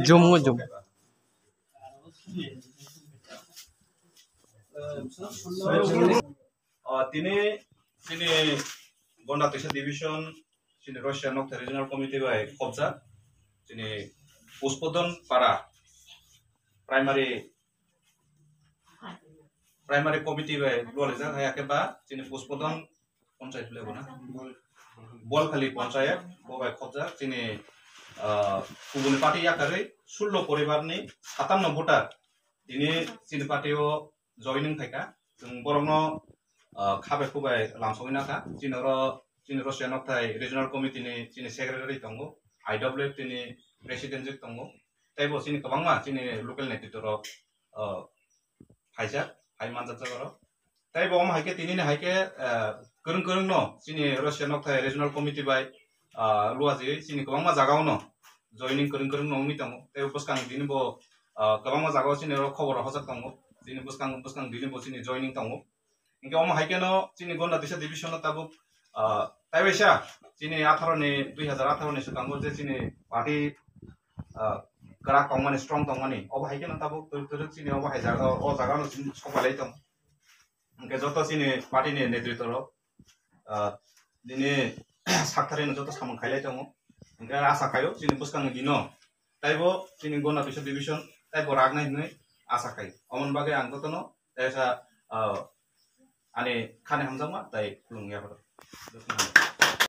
Zoom mo zoom. Sini Gonda Tisha Division, sini Russia North Regional Committee by Kobza, sini Uspodon para primary committee by Lualiza Hayakeba, sini Uspodon Ponchayat Lebona, Bol Khali Ponchayat, by Kobza, sini Kubuni Party Yakare, Sulo Poribarni, Atam no Buta, ini sini Patio joining Theka, Borno. Kabe kubai langsung inaka, Cina Russia North Regional Committee ni Cina Secretary tongo, IWF ini President tongo, tapi sini kebangga Cina local netitoro Hajar, Haimanjat jagoro, tapi om haike tini ni haike kereng no, Cina Russia North Regional Committee by luazi, Cina kebangga jagao no, joining kereng no tongo, tapi buskang dini bo kebangga jagao Cina ro khobor hosat tongo, Cina buskang dini bo Cina joining tongo. Ingke om haikeno Cini Gonda Tisha Division tabuk taibesha Cini 2018 ni sukango je Cini party gerak tongmani strong tongmani ob haikeno tabuk turut Cini ob haijaga o jaga no Cini sokalai tong ingke joto Cini party ni netritoro dini saktari no joto samang khailai tongo ingke asa kayo Cini buskang dino taibo Cini Gonda Tisha Division taibo ragnai ni asa kai omon bagai angkotono taisa ane khane hamjama tai khulung ya